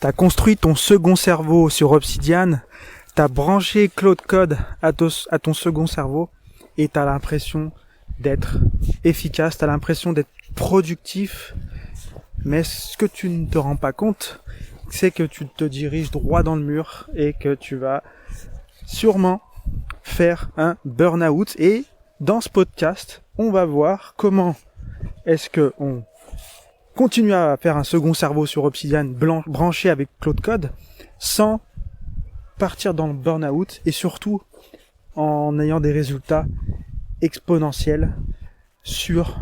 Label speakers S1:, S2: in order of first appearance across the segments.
S1: T'as construit ton second cerveau sur Obsidian, t'as branché Claude Code à ton second cerveau et t'as l'impression d'être efficace, t'as l'impression d'être productif, mais ce que tu ne te rends pas compte, c'est que tu te diriges droit dans le mur et que tu vas sûrement faire un burn-out. Et dans ce podcast, on va voir comment est-ce que on continue à faire un second cerveau sur Obsidian branché avec Claude Code sans partir dans le burn-out et surtout en ayant des résultats exponentiels sur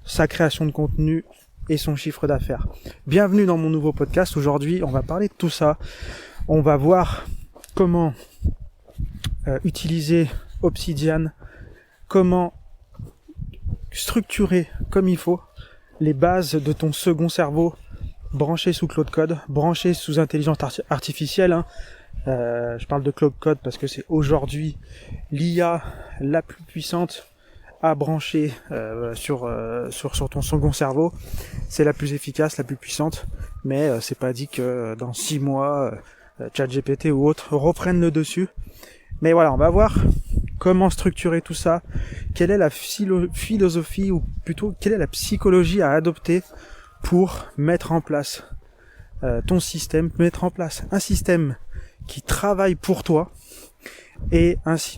S1: sa création de contenu et son chiffre d'affaires. Bienvenue dans mon nouveau podcast. Aujourd'hui, on va parler de tout ça. On va voir comment utiliser Obsidian, comment structurer comme il faut les bases de ton second cerveau branché sous Claude Code, branché sous intelligence artificielle. Je parle de Claude Code parce que c'est aujourd'hui l'IA la plus puissante à brancher sur ton second cerveau. C'est la plus efficace, la plus puissante, mais c'est pas dit que dans 6 mois ChatGPT ou autres reprennent le dessus. Mais voilà, on va voir comment structurer tout ça, quelle est la philosophie, ou plutôt quelle est la psychologie à adopter pour mettre en place ton système, mettre en place un système qui travaille pour toi et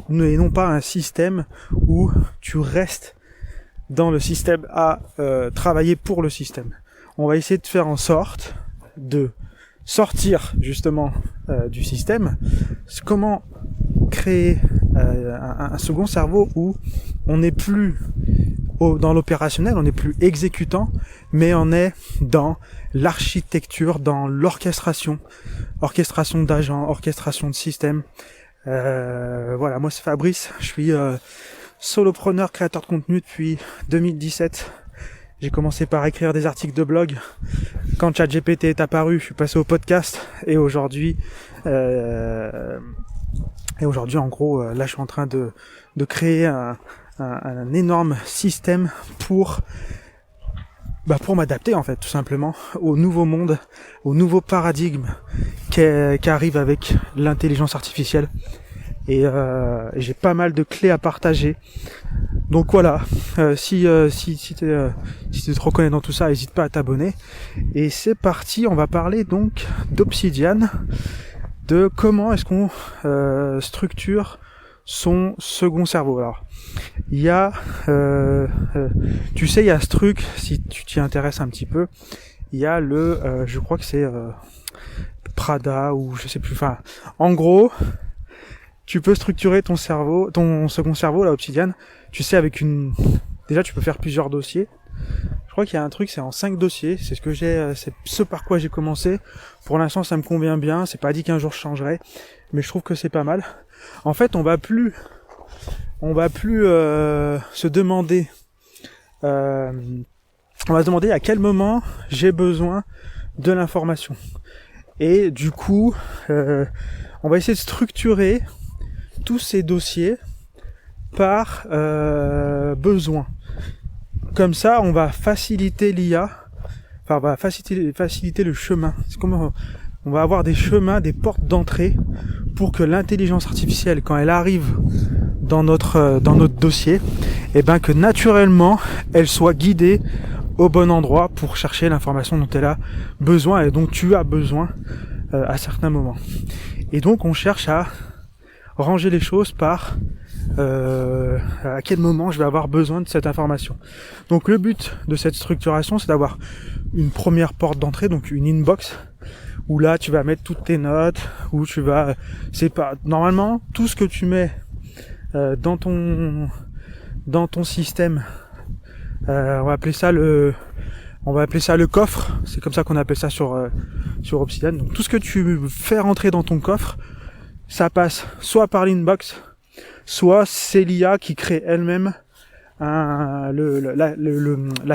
S1: non pas un système où tu restes dans le système à travailler pour le système. On va essayer de faire en sorte de sortir justement du système. Comment créer un second cerveau où on n'est plus dans l'opérationnel, on n'est plus exécutant, mais on est dans l'architecture, dans l'orchestration d'agents, orchestration de systèmes. Voilà, moi c'est Fabrice, je suis solopreneur, créateur de contenu depuis 2017. J'ai commencé par écrire des articles de blog. Quand ChatGPT est apparu, je suis passé au podcast. Et aujourd'hui, en gros, là, je suis en train de créer un énorme système pour m'adapter, en fait, tout simplement, au nouveau monde, au nouveau paradigme qui arrive avec l'intelligence artificielle. Et j'ai pas mal de clés à partager. Donc voilà, si tu te reconnais dans tout ça, n'hésite pas à t'abonner. Et c'est parti, on va parler donc d'Obsidian, de comment est-ce qu'on structure son second cerveau. Alors, il y a, tu sais, il y a ce truc, si tu t'y intéresses un petit peu, il y a je crois que c'est Prada ou je sais plus. Enfin, en gros, tu peux structurer ton second cerveau, là, Obsidian. Tu sais, déjà, tu peux faire plusieurs dossiers. Je crois qu'il y a un truc, c'est en 5 dossiers. C'est c'est ce par quoi j'ai commencé. Pour l'instant, ça me convient bien. C'est pas dit qu'un jour je changerai, mais je trouve que c'est pas mal. En fait, on va plus se demander. On va se demander à quel moment j'ai besoin de l'information. Et du coup, on va essayer de structurer tous ces dossiers par besoin. Comme ça, on va faciliter l'IA, enfin, on va faciliter le chemin. C'est comme on va avoir des chemins, des portes d'entrée pour que l'intelligence artificielle, quand elle arrive dans notre dossier, et ben que naturellement, elle soit guidée au bon endroit pour chercher l'information dont elle a besoin et dont tu as besoin à certains moments. Et donc, on cherche à ranger les choses par à quel moment je vais avoir besoin de cette information. Donc le but de cette structuration, c'est d'avoir une première porte d'entrée, donc une inbox, où là tu vas mettre toutes tes notes, où tu vas, normalement tout ce que tu mets dans ton système, on va appeler ça le coffre. C'est comme ça qu'on appelle ça sur Obsidian. Donc tout ce que tu fais rentrer dans ton coffre, ça passe soit par l'inbox, soit c'est l'IA qui crée elle-même la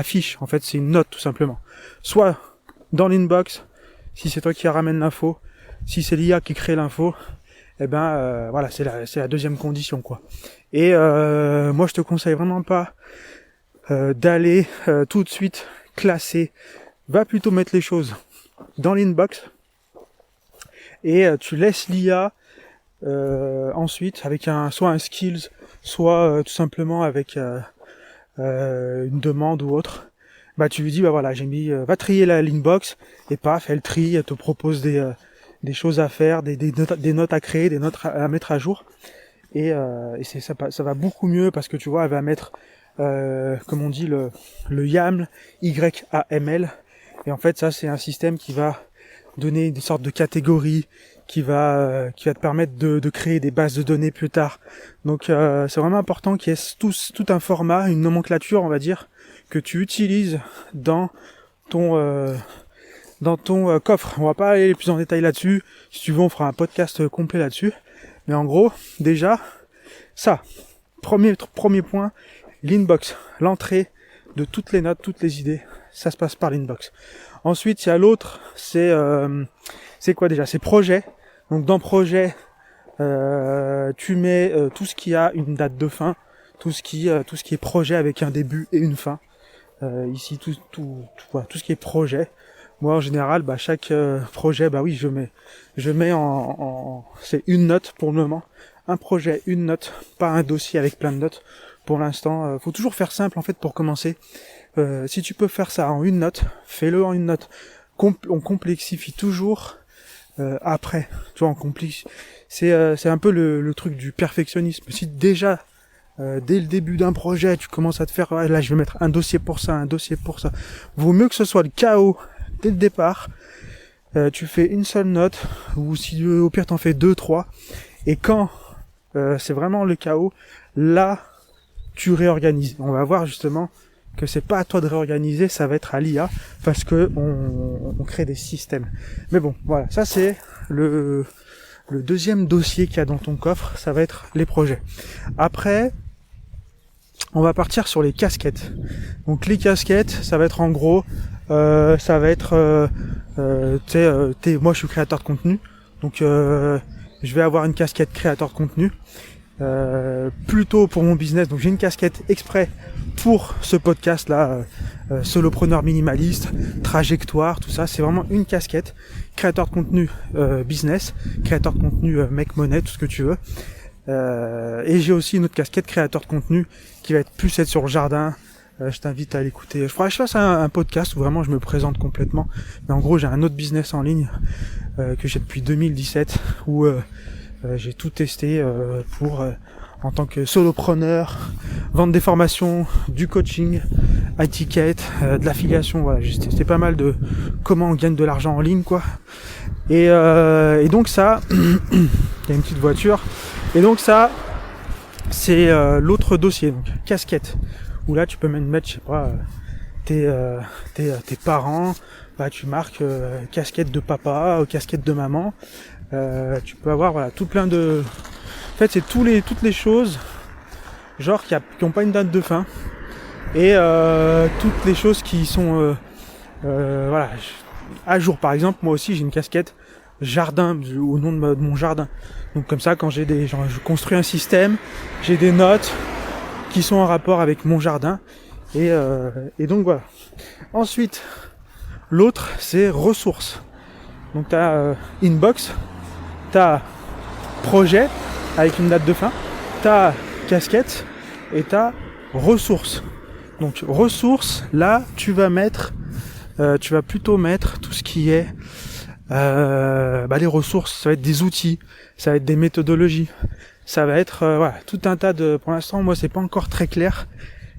S1: fiche. En fait, c'est une note tout simplement. Soit dans l'inbox, si c'est toi qui ramène l'info, si c'est l'IA qui crée l'info, et ben voilà, c'est la deuxième condition, quoi. Et moi, je te conseille vraiment pas d'aller tout de suite classer. Va plutôt mettre les choses dans l'inbox et tu laisses l'IA ensuite avec soit un skills, soit tout simplement avec une demande ou autre. Bah tu lui dis bah voilà, j'ai mis va trier la l'inbox, et paf, elle trie, elle te propose des choses à faire, des notes à créer, des notes à mettre à jour, et ça va beaucoup mieux parce que tu vois, elle va mettre comme on dit le YAML, YAML, et en fait ça c'est un système qui va donner des sortes de catégories, qui va te permettre de créer des bases de données plus tard. Donc c'est vraiment important qu'il y ait tout un format, une nomenclature on va dire, que tu utilises dans ton coffre. On va pas aller plus en détail là-dessus. Si tu veux, on fera un podcast complet là-dessus. Mais en gros, déjà, ça, premier point, l'inbox, l'entrée de toutes les notes, toutes les idées, ça se passe par l'inbox. Ensuite, il y a l'autre, c'est quoi déjà? C'est projet. Donc dans projet, tu mets tout ce qui a une date de fin, tout ce qui est projet avec un début et une fin. Ici tout ce qui est projet. Moi en général, chaque projet, oui, je mets en c'est une note pour le moment. Un projet, une note, pas un dossier avec plein de notes. Pour l'instant, faut toujours faire simple en fait pour commencer. Si tu peux faire ça en une note, fais-le en une note. On complexifie toujours après. Tu vois, c'est un peu le truc du perfectionnisme. Si déjà dès le début d'un projet, tu commences à te faire, là je vais mettre un dossier pour ça, un dossier pour ça. Vaut mieux que ce soit le chaos dès le départ. Tu fais une seule note, ou si au pire t'en fais 2, 3. Et quand c'est vraiment le chaos, là tu réorganises. On va voir justement que c'est pas à toi de réorganiser, ça va être à l'IA, parce que on crée des systèmes. Mais bon, voilà, ça c'est le deuxième dossier qu'il y a dans ton coffre, ça va être les projets. Après, on va partir sur les casquettes. Donc les casquettes, ça va être en gros, ça va être, moi je suis créateur de contenu, donc je vais avoir une casquette créateur de contenu, plutôt pour mon business. Donc j'ai une casquette exprès pour ce podcast là, solopreneur minimaliste, trajectoire, tout ça. C'est vraiment une casquette créateur de contenu business, créateur de contenu make money, tout ce que tu veux. Et j'ai aussi une autre casquette créateur de contenu qui va être plus être sur le jardin. Je t'invite à l'écouter. Je fasse un podcast où vraiment je me présente complètement. Mais en gros, j'ai un autre business en ligne que j'ai depuis 2017 où j'ai tout testé pour en tant que solopreneur, vendre des formations, du coaching, high ticket, de l'affiliation. Voilà, j'ai testé pas mal de comment on gagne de l'argent en ligne, quoi. Et donc ça, il y a une petite voiture. Et donc ça, c'est l'autre dossier, donc casquette, où là tu peux même mettre, je sais pas, tes parents, tu marques casquette de papa, casquette de maman. Tu peux avoir voilà tout plein de. En fait, c'est toutes les choses, genre qui ont pas une date de fin, et toutes les choses qui sont voilà à jour. Par exemple, moi aussi j'ai une casquette jardin au nom de mon jardin. Donc comme ça, quand je construis un système, j'ai des notes qui sont en rapport avec mon jardin, et donc voilà. Ensuite, l'autre c'est ressources. Donc t'as inbox, t'as projet avec une date de fin, t'as casquette et t'as ressources. Donc ressources, là tu vas plutôt mettre tout ce qui est les ressources. Ça va être des outils, ça va être des méthodologies, ça va être tout un tas de. Pour l'instant, moi c'est pas encore très clair,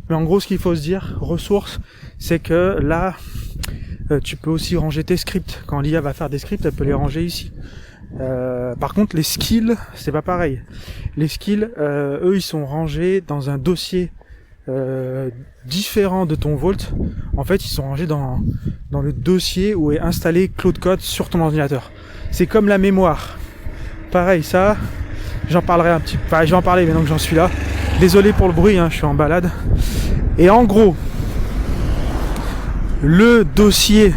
S1: mais en gros ce qu'il faut se dire, ressources, c'est que là tu peux aussi ranger tes scripts. Quand l'IA va faire des scripts, elle peut les ranger ici. Par contre, les skills, c'est pas pareil. Les skills, eux, ils sont rangés dans un dossier différent de ton Vault. En fait, ils sont rangés dans le dossier où est installé Claude Code sur ton ordinateur. C'est comme la mémoire. Pareil, ça, j'en parlerai un petit peu. Enfin, j'en parlais maintenant que j'en suis là. Désolé pour le bruit, je suis en balade. Et en gros, le dossier,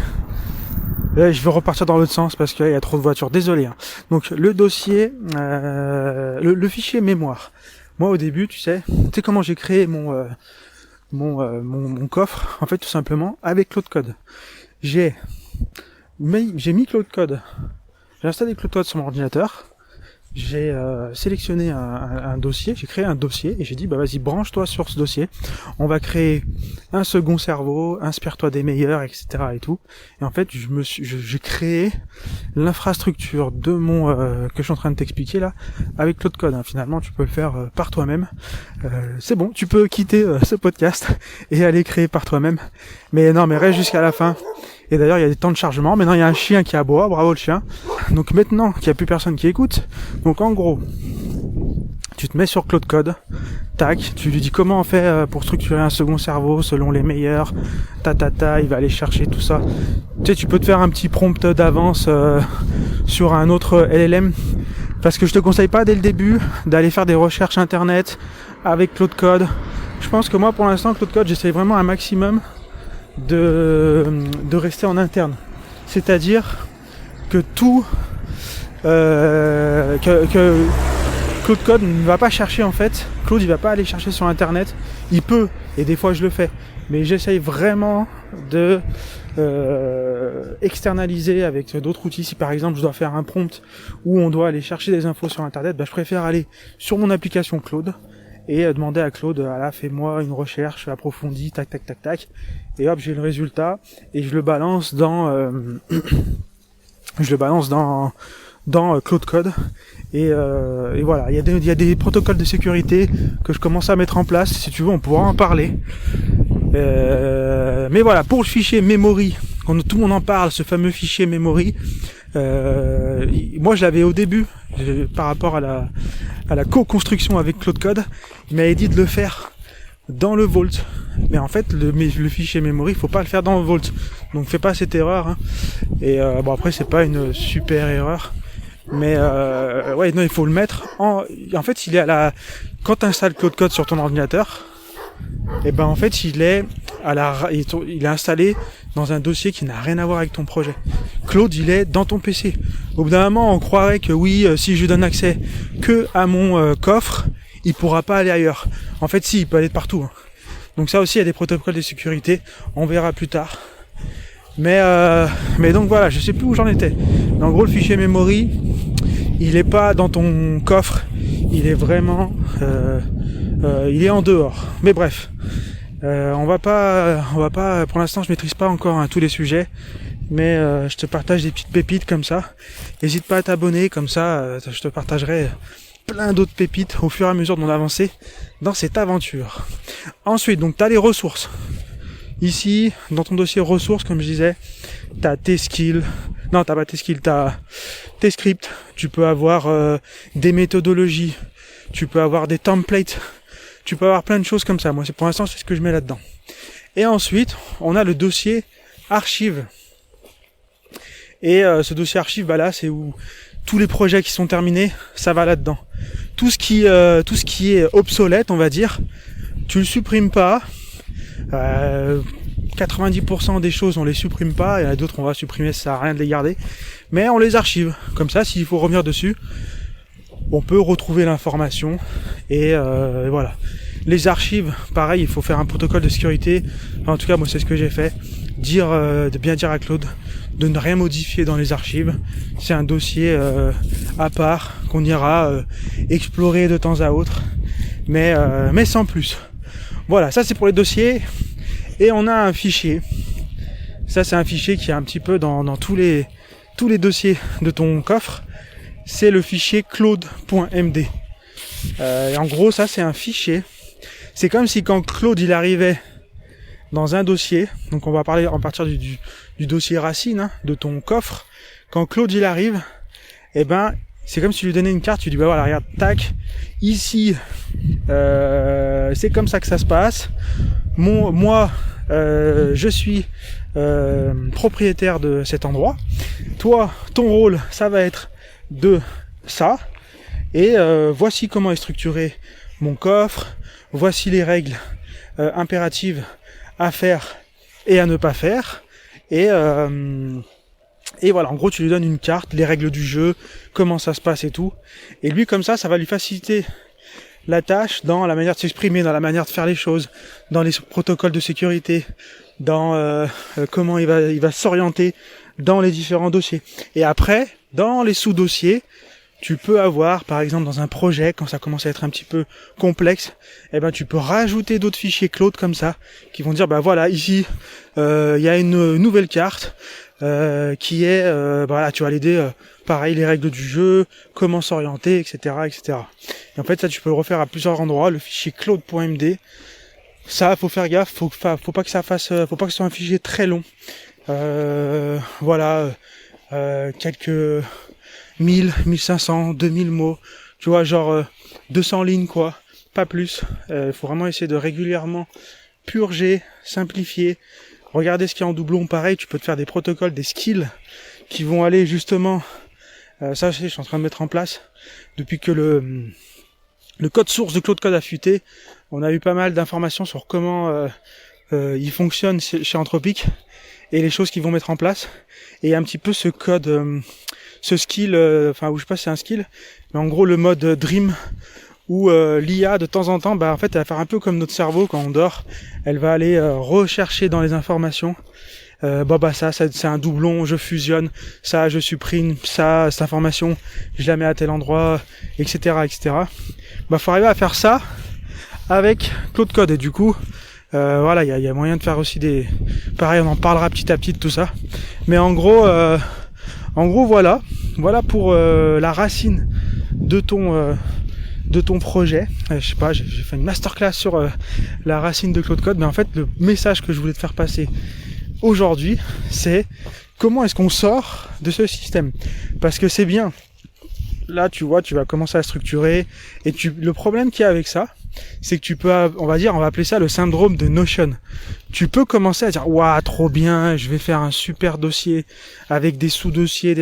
S1: là, je vais repartir dans l'autre sens parce qu'il y a trop de voitures, désolé. Donc le dossier, le fichier mémoire. Moi au début, tu sais comment j'ai créé mon coffre, en fait tout simplement avec Claude Code. J'ai mis Claude Code. j'ai installé Claude Code sur mon ordinateur. J'ai sélectionné un dossier, j'ai créé un dossier et j'ai dit vas-y branche-toi sur ce dossier. On va créer un second cerveau, inspire-toi des meilleurs, etc. et tout. Et en fait j'ai créé l'infrastructure de mon que je suis en train de t'expliquer là avec Claude Code. Finalement tu peux le faire par toi-même. C'est bon, tu peux quitter ce podcast et aller créer par toi-même. Mais non, mais reste jusqu'à la fin. Et d'ailleurs, il y a des temps de chargement. Maintenant, il y a un chien qui aboie. Bravo le chien. Donc maintenant qu'il n'y a plus personne qui écoute, donc en gros, tu te mets sur Claude Code. Tac, tu lui dis comment on fait pour structurer un second cerveau selon les meilleurs. Il va aller chercher tout ça. Tu sais, tu peux te faire un petit prompt d'avance sur un autre LLM. Parce que je te conseille pas dès le début d'aller faire des recherches internet avec Claude Code. Je pense que moi, pour l'instant, Claude Code, j'essaie vraiment un maximum de rester en interne, c'est-à-dire que tout que Claude Code ne va pas chercher en fait. Claude il va pas aller chercher sur internet. Il peut, et des fois je le fais, mais j'essaye vraiment de externaliser avec d'autres outils. Si par exemple je dois faire un prompt où on doit aller chercher des infos sur internet, je préfère aller sur mon application Claude et demander à Claude, fais-moi une recherche approfondie, tac, et hop, j'ai le résultat, et je le balance dans Claude Code, et voilà, il y a des protocoles de sécurité que je commence à mettre en place, si tu veux, on pourra en parler. Mais voilà, pour le fichier memory, quand tout le monde en parle, ce fameux fichier memory, moi je l'avais au début, par rapport à la co-construction avec Claude Code, il m'avait dit de le faire dans le Vault. Mais en fait, le fichier memory, il faut pas le faire dans le Vault. Donc fais pas cette erreur. Et après, c'est pas une super erreur. Mais non, il faut le mettre en fait, il est quand tu installes Claude Code sur ton ordinateur, et en fait, il est installé dans un dossier qui n'a rien à voir avec ton projet. Claude, il est dans ton PC. Au bout d'un moment, on croirait que oui, si je lui donne accès que à mon coffre, il pourra pas aller ailleurs. En fait, si, il peut aller de partout. Donc ça aussi, il y a des protocoles de sécurité. On verra plus tard. Mais donc voilà, je sais plus où j'en étais. Mais en gros, le fichier memory, il est pas dans ton coffre. Il est vraiment, il est en dehors. Mais bref, on va pas. Pour l'instant, je maîtrise pas encore tous les sujets. Mais je te partage des petites pépites comme ça. N'hésite pas à t'abonner, comme ça, je te partagerai plein d'autres pépites au fur et à mesure de mon avancée dans cette aventure. Ensuite, donc t'as les ressources. Ici, dans ton dossier ressources, comme je disais, t'as tes skills. Non, t'as pas tes skills, t'as tes scripts. Tu peux avoir des méthodologies. Tu peux avoir des templates. Tu peux avoir plein de choses comme ça. Moi, pour l'instant, c'est ce que je mets là-dedans. Et ensuite, on a le dossier archive. Et ce dossier archive, là, c'est où tous les projets qui sont terminés, ça va là-dedans. Tout ce qui est obsolète, on va dire, tu le supprimes pas. 90% des choses, on les supprime pas. Il y en a d'autres, on va supprimer, ça sert à rien de les garder. Mais on les archive. Comme ça, s'il faut revenir dessus, on peut retrouver l'information. Et voilà. Les archives, pareil, il faut faire un protocole de sécurité. Enfin, en tout cas, moi, c'est ce que j'ai fait. De bien dire à Claude de ne rien modifier dans les archives. C'est un dossier à part qu'on ira explorer de temps à autre, mais sans plus. Voilà, ça c'est pour les dossiers. Et on a un fichier. Ça c'est un fichier qui est un petit peu dans tous les dossiers de ton coffre. C'est le fichier claude.md. Et en gros, ça c'est un fichier. C'est comme si quand Claude il arrivait dans un dossier, donc on va parler en partir du dossier racine de ton coffre. Quand Claude il arrive, c'est comme si tu lui donnais une carte, tu dis voilà, regarde, tac, ici c'est comme ça que ça se passe. Moi je suis propriétaire de cet endroit. Toi, ton rôle, ça va être de ça. Et voici comment est structuré mon coffre. Voici les règles impératives à faire et à ne pas faire. Et voilà, en gros, tu lui donnes une carte, les règles du jeu, comment ça se passe et tout. Et lui, comme ça va lui faciliter la tâche dans la manière de s'exprimer, dans la manière de faire les choses, dans les protocoles de sécurité, dans comment il va s'orienter dans les différents dossiers. Et après, Dans les sous-dossiers, tu peux avoir, par exemple, dans un projet, quand ça commence à être un petit peu complexe, tu peux rajouter d'autres fichiers Claude comme ça, qui vont dire, voilà, ici, il y a une nouvelle carte, qui est, tu vas l'aider, pareil, les règles du jeu, comment s'orienter, etc., etc. Et en fait, ça, tu peux le refaire à plusieurs endroits, le fichier claude.md. Ça, faut faire gaffe, faut pas que ça fasse, faut pas que ce soit un fichier très long. Quelques 1000, 1500, 2000 mots, tu vois, genre 200 lignes quoi, pas plus. Faut vraiment essayer de régulièrement purger, simplifier, regarder ce qu'il y a en doublon. Pareil, tu peux te faire des protocoles, des skills qui vont aller justement, ça je suis en train de mettre en place, depuis que le code source de Claude Code a fuité, on a eu pas mal d'informations sur comment il fonctionne chez Anthropic, et les choses qu'ils vont mettre en place, et un petit peu ce code, ce skill, ou je sais pas si c'est un skill, mais en gros le mode Dream, où l'IA de temps en temps, en fait elle va faire un peu comme notre cerveau quand on dort, elle va aller rechercher dans les informations, ça c'est un doublon, je fusionne, ça je supprime, ça cette information je la mets à tel endroit, etc., etc. Faut arriver à faire ça avec Claude Code, et du coup il y a moyen de faire aussi pareil, on en parlera petit à petit de tout ça, mais en gros voilà pour la racine de ton projet. Je sais pas, j'ai fait une masterclass sur la racine de Claude Code, mais en fait le message que je voulais te faire passer aujourd'hui, c'est comment est-ce qu'on sort de ce système, parce que c'est bien. Là, tu vois, tu vas commencer à structurer, et le problème qu'il y a avec ça, c'est que tu peux, on va appeler ça le syndrome de Notion. Tu peux commencer à dire, waouh, trop bien, je vais faire un super dossier avec des sous-dossiers,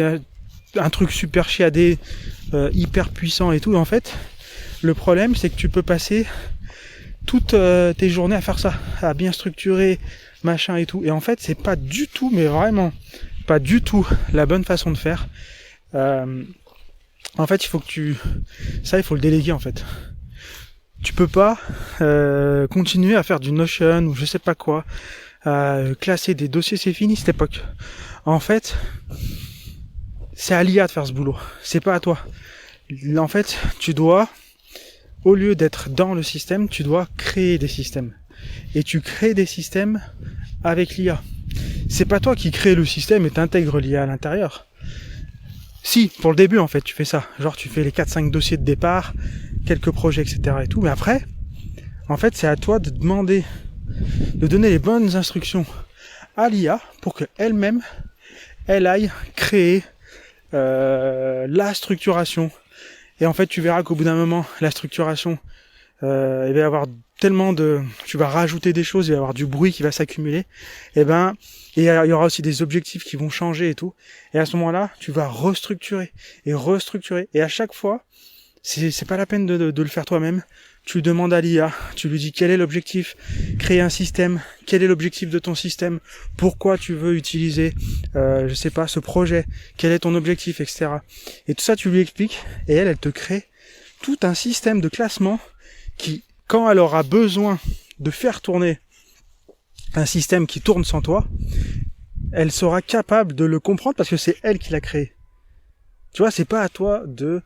S1: un truc super chiadé, hyper puissant et tout. En fait, le problème, c'est que tu peux passer toutes tes journées à faire ça, à bien structurer, machin et tout. Et en fait, c'est pas du tout, mais vraiment pas du tout la bonne façon de faire. En fait, il faut le déléguer en fait. Tu peux pas continuer à faire du Notion ou je sais pas quoi, classer des dossiers, c'est fini cette époque. En fait, c'est à l'IA de faire ce boulot, c'est pas à toi. En fait, tu dois, au lieu d'être dans le système, tu dois créer des systèmes. Et tu crées des systèmes avec l'IA. C'est pas toi qui crée le système et t'intègres l'IA à l'intérieur. Si, pour le début en fait, tu fais ça. Genre tu fais les 4-5 dossiers de départ, quelques projets, etc. et tout. Mais après, en fait, c'est à toi de donner les bonnes instructions à l'IA pour que elle-même, elle aille créer la structuration. Et en fait, tu verras qu'au bout d'un moment, la structuration, il va y avoir tellement tu vas rajouter des choses, il va y avoir du bruit qui va s'accumuler. Et il y aura aussi des objectifs qui vont changer et tout. Et à ce moment-là, tu vas restructurer. Et à chaque fois, c'est pas la peine de le faire toi-même. Tu demandes à l'IA, tu lui dis quel est l'objectif, créer un système, quel est l'objectif de ton système, pourquoi tu veux utiliser, ce projet, quel est ton objectif, etc. Et tout ça, tu lui expliques, et elle te crée tout un système de classement qui, quand elle aura besoin de faire tourner un système qui tourne sans toi, elle sera capable de le comprendre parce que c'est elle qui l'a créé. Tu vois, c'est pas à toi de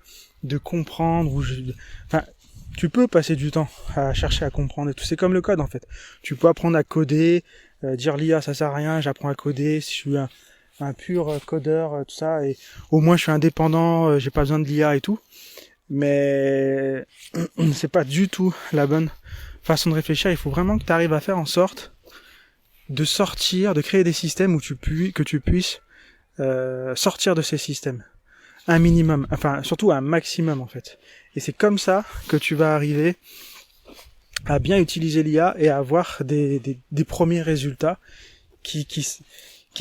S1: comprendre tu peux passer du temps à chercher à comprendre et tout. C'est comme le code en fait. Tu peux apprendre à coder, dire l'IA ça sert à rien, j'apprends à coder, si je suis un pur codeur, tout ça, et au moins je suis indépendant, j'ai pas besoin de l'IA et tout. Mais c'est pas du tout la bonne façon de réfléchir. Il faut vraiment que tu arrives à faire en sorte de créer des systèmes que tu puisses sortir de ces systèmes. Un minimum, surtout un maximum en fait. Et c'est comme ça que tu vas arriver à bien utiliser l'IA et à avoir des premiers résultats qui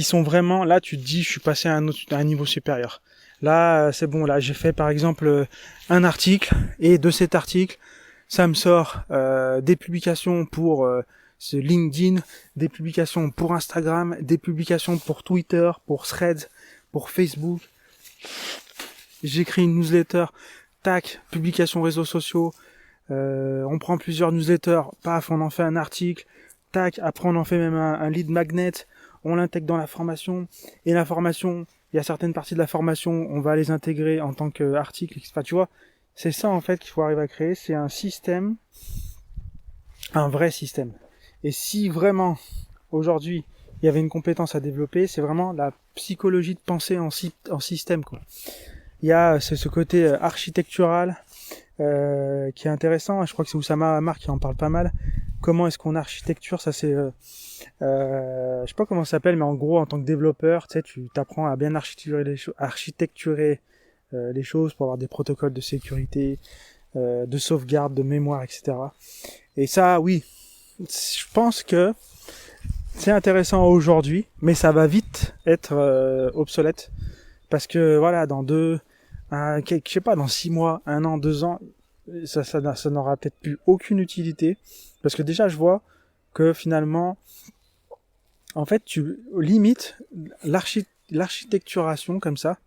S1: sont vraiment, là tu te dis je suis passé à un niveau supérieur. Là c'est bon, là j'ai fait par exemple un article, et de cet article ça me sort des publications pour ce LinkedIn, des publications pour Instagram, des publications pour Twitter, pour Threads, pour Facebook. J'écris une newsletter, tac, publication réseaux sociaux, on prend plusieurs newsletters, paf, on en fait un article, tac, après on en fait même un lead magnet, on l'intègre dans la formation, et la formation, il il y a certaines parties de la formation, on va les intégrer en tant qu'articles. Enfin, tu vois, c'est ça en fait qu'il faut arriver à créer. C'est un système, un vrai système. Et si vraiment, aujourd'hui, il y avait une compétence à développer, c'est vraiment la psychologie de penser en système, quoi. Il y a ce côté architectural qui est intéressant. Je crois que c'est Oussama Hamar qui en parle pas mal. Comment est-ce qu'on architecture, ça c'est je sais pas comment ça s'appelle, mais en gros en tant que développeur, tu sais, tu t'apprends à bien architecturer les choses pour avoir des protocoles de sécurité, de sauvegarde, de mémoire, etc. Et ça, oui, je pense que c'est intéressant aujourd'hui, mais ça va vite être obsolète parce que voilà, dans je sais pas, dans 6 mois, 1 an, 2 ans, ça n'aura peut-être plus aucune utilité parce que déjà je vois que finalement, en fait, tu limites l'architecturation comme ça,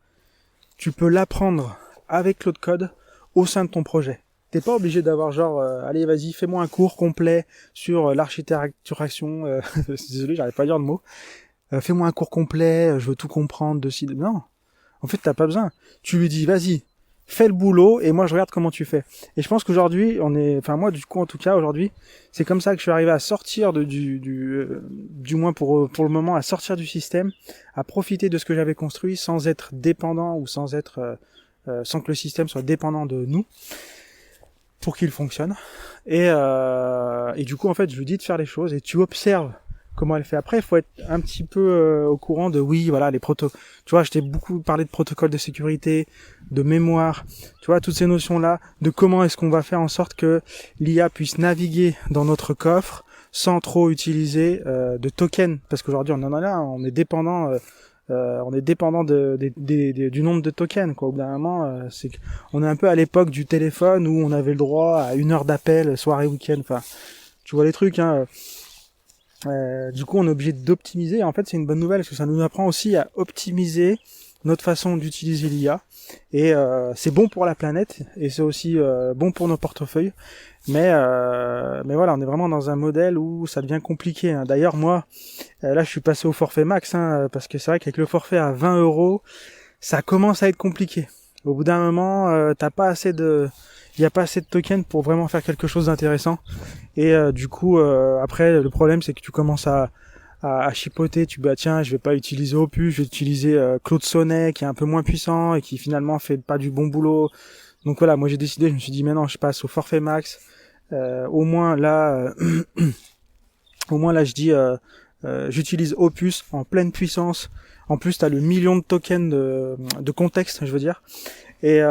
S1: tu peux l'apprendre avec Claude Code au sein de ton projet. T'es pas obligé d'avoir genre, allez vas-y, fais-moi un cours complet sur l'architecturation, désolé, j'arrive pas à dire le mot, fais-moi un cours complet, je veux tout comprendre de ci, non. En fait, t'as pas besoin. Tu lui dis, vas-y, fais le boulot et moi je regarde comment tu fais. Et je pense qu'aujourd'hui, moi du coup en tout cas aujourd'hui, c'est comme ça que je suis arrivé à sortir du moins pour le moment, à sortir du système, à profiter de ce que j'avais construit sans être dépendant ou sans que le système soit dépendant de nous pour qu'il fonctionne. Et du coup en fait, je lui dis de faire les choses et tu observes comment elle fait. Après, il faut être un petit peu au courant de, oui, voilà, les protocoles. Tu vois, je t'ai beaucoup parlé de protocoles de sécurité, de mémoire, tu vois, toutes ces notions-là, de comment est-ce qu'on va faire en sorte que l'IA puisse naviguer dans notre coffre sans trop utiliser de tokens. Parce qu'aujourd'hui, on en a là, on est dépendant du nombre de tokens, quoi. Au bout d'un moment, on est un peu à l'époque du téléphone où on avait le droit à 1 heure d'appel, soirée, week-end, enfin, tu vois les trucs, hein. Du coup, on est obligé d'optimiser. En fait, c'est une bonne nouvelle parce que ça nous apprend aussi à optimiser notre façon d'utiliser l'IA. Et c'est bon pour la planète et c'est aussi bon pour nos portefeuilles. Mais voilà, on est vraiment dans un modèle où ça devient compliqué, hein. D'ailleurs, moi, là, je suis passé au forfait max, hein, parce que c'est vrai qu'avec le forfait à 20 €, ça commence à être compliqué. Au bout d'un moment, il n'y a pas assez de tokens pour vraiment faire quelque chose d'intéressant. Et du coup, après, le problème, c'est que tu commences à chipoter. Tiens, je vais pas utiliser Opus, je vais utiliser Claude Sonnet, qui est un peu moins puissant et qui finalement fait pas du bon boulot. Donc voilà, moi j'ai décidé, je me suis dit, maintenant, je passe au forfait max. Au moins là, je dis, j'utilise Opus en pleine puissance. En plus, t'as le million de tokens de contexte, je veux dire. Et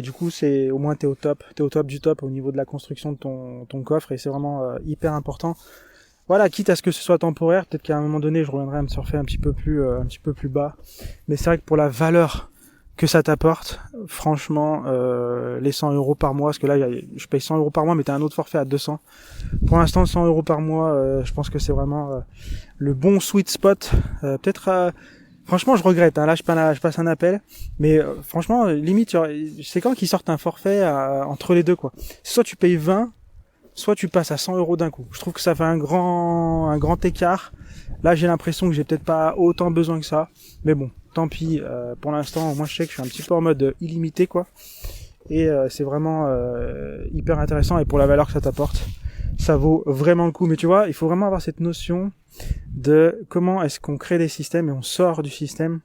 S1: du coup, c'est au moins t'es au top du top au niveau de la construction de ton coffre et c'est vraiment hyper important. Voilà, quitte à ce que ce soit temporaire, peut-être qu'à un moment donné, je reviendrai à me surfer un petit peu plus bas. Mais c'est vrai que pour la valeur que ça t'apporte, franchement, les 100 € par mois, parce que là, je paye 100 € par mois, mais t'as un autre forfait à 200. Pour l'instant, 100 € par mois, je pense que c'est vraiment le bon sweet spot. Franchement, je regrette, hein. Là, je passe un appel. Mais franchement, limite, c'est quand qu'ils sortent un forfait entre les deux, quoi. Soit tu payes 20, soit tu passes à 100 € d'un coup. Je trouve que ça fait un grand écart. Là, j'ai l'impression que j'ai peut-être pas autant besoin que ça. Mais bon, tant pis. Pour l'instant, moi, je sais que je suis un petit peu en mode illimité, quoi. Et c'est vraiment hyper intéressant. Et pour la valeur que ça t'apporte, ça vaut vraiment le coup. Mais tu vois, il faut vraiment avoir cette notion de comment est-ce qu'on crée des systèmes et on sort du système.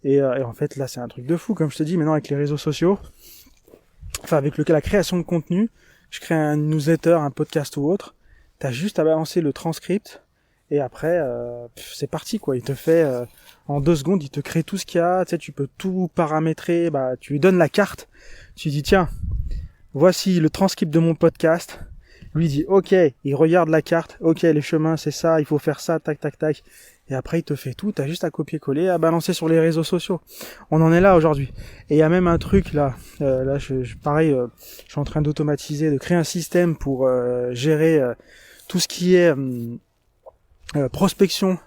S1: Et en fait, là, c'est un truc de fou. Comme je te dis, maintenant, avec les réseaux sociaux, enfin, avec la création de contenu, je crée un newsletter, un podcast ou autre, t'as juste à balancer le transcript, et après, c'est parti, quoi. Il te fait, en 2 secondes, il te crée tout ce qu'il y a, tu sais, tu peux tout paramétrer, tu lui donnes la carte, tu dis, tiens, voici le transcript de mon podcast. Lui dit, ok, il regarde la carte, ok, les chemins, c'est ça, il faut faire ça, tac, tac, tac. Et après, il te fait tout, t'as juste à copier-coller, à balancer sur les réseaux sociaux. On en est là aujourd'hui. Et il y a même un truc là, pareil, je suis en train d'automatiser, de créer un système pour gérer tout ce qui est prospection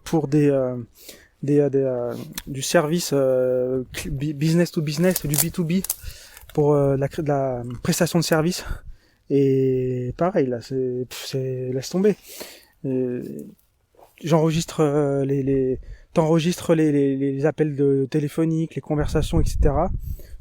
S1: pour du service business to business, du B2B, pour de la prestation de service. Et pareil, là, c'est laisse tomber. j'enregistre t'enregistres les appels téléphoniques, les conversations, etc.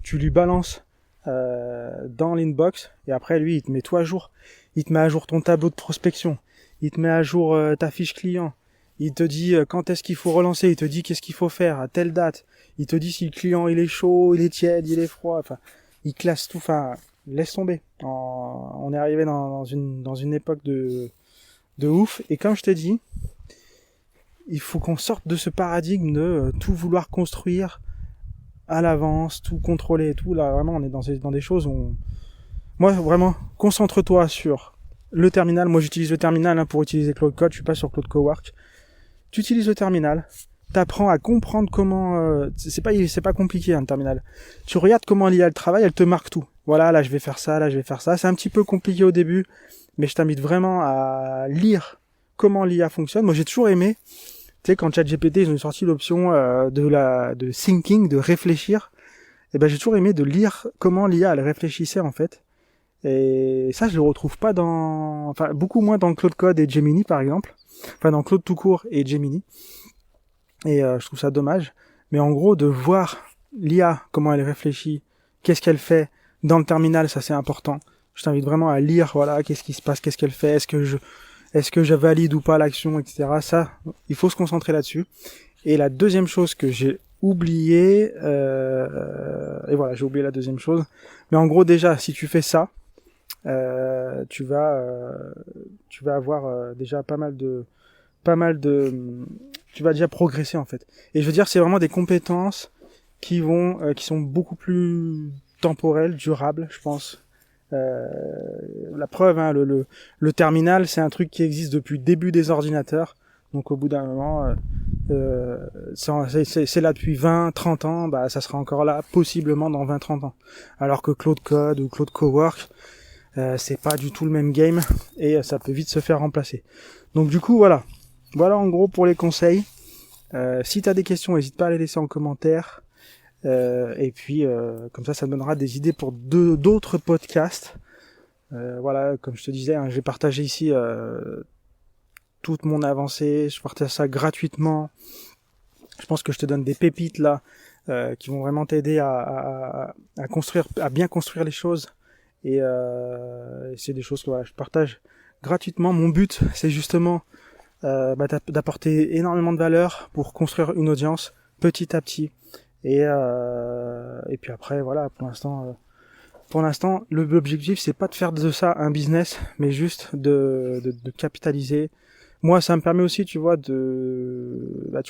S1: Tu lui balances dans l'inbox et après lui il te met tout à jour. Il te met à jour ton tableau de prospection, il te met à jour ta fiche client, il te dit quand est-ce qu'il faut relancer, il te dit qu'est-ce qu'il faut faire à telle date, il te dit si le client il est chaud, il est tiède, il est froid, enfin il classe tout, enfin laisse tomber. On est arrivé dans une époque de ouf, et comme je te dis, il faut qu'on sorte de ce paradigme de tout vouloir construire à l'avance, tout contrôler et tout. Là, vraiment, on est dans des choses où moi, vraiment, concentre-toi sur le terminal. Moi, j'utilise le terminal pour utiliser Claude Code. Je suis pas sur Claude Cowork. Tu utilises le terminal. T'apprends à comprendre comment... c'est pas compliqué, un terminal. Tu regardes comment l'IA le travail, elle te marque tout. Voilà, là, je vais faire ça, là, je vais faire ça. C'est un petit peu compliqué au début, mais je t'invite vraiment à lire comment l'IA fonctionne. Moi, j'ai toujours aimé... Tu sais, quand ChatGPT, ils ont sorti l'option de thinking, de réfléchir, et ben j'ai toujours aimé de lire comment l'IA elle réfléchissait en fait. Et ça, je le retrouve pas beaucoup moins dans Claude Code et Gemini par exemple. Enfin, dans Claude tout court et Gemini. Et je trouve ça dommage. Mais en gros, de voir l'IA, comment elle réfléchit, qu'est-ce qu'elle fait dans le terminal, ça c'est important. Je t'invite vraiment à lire, voilà, qu'est-ce qui se passe, qu'est-ce qu'elle fait, est-ce que je valide ou pas l'action, etc. Ça, il faut se concentrer là-dessus. Et la deuxième chose que j'ai oublié, et voilà, j'ai oublié la deuxième chose. Mais en gros, déjà, si tu fais ça, tu vas avoir déjà pas mal de, tu vas déjà progresser en fait. Et je veux dire, c'est vraiment des compétences qui sont beaucoup plus temporelles, durables, je pense. La preuve, hein, le terminal, c'est un truc qui existe depuis le début des ordinateurs. Donc au bout d'un moment, c'est là depuis 20-30 ans, bah ça sera encore là possiblement dans 20-30 ans. Alors que Claude Code ou Claude Cowork, c'est pas du tout le même game et ça peut vite se faire remplacer. Donc du coup voilà en gros pour les conseils. Si t'as des questions, n'hésite pas à les laisser en commentaire. Et puis comme ça me donnera des idées pour d'autres podcasts. Voilà, comme je te disais, hein, j'ai partagé ici toute mon avancée, je partage ça gratuitement. Je pense que je te donne des pépites là qui vont vraiment t'aider à bien construire les choses. Et c'est des choses que voilà, je partage gratuitement. Mon but, c'est justement d'apporter énormément de valeur pour construire une audience petit à petit. Et puis après, voilà, pour l'instant, l'objectif, c'est pas de faire de ça un business, mais juste de capitaliser. Moi, ça me permet aussi, tu vois, tu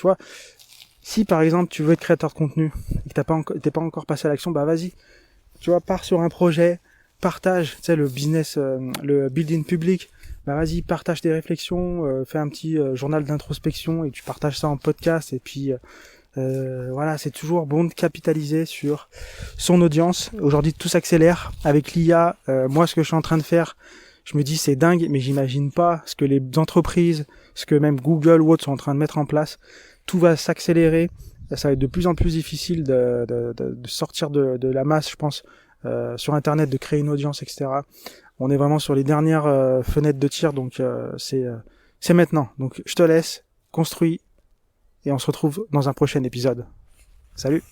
S1: vois, si par exemple, tu veux être créateur de contenu, et que t'es pas encore passé à l'action, bah vas-y. Tu vois, pars sur un projet, partage, tu sais, le business, le building public, bah vas-y, partage tes réflexions, fais un petit journal d'introspection et tu partages ça en podcast et puis voilà, c'est toujours bon de capitaliser sur son audience. Aujourd'hui, tout s'accélère avec l'IA. Moi, ce que je suis en train de faire, je me dis c'est dingue, mais j'imagine pas ce que les entreprises, ce que même Google ou autres sont en train de mettre en place. Tout va s'accélérer. Ça va être de plus en plus difficile de sortir de la masse, je pense, sur Internet, de créer une audience, etc. On est vraiment sur les dernières fenêtres de tir, donc c'est maintenant. Donc je te laisse, construis, et on se retrouve dans un prochain épisode. Salut!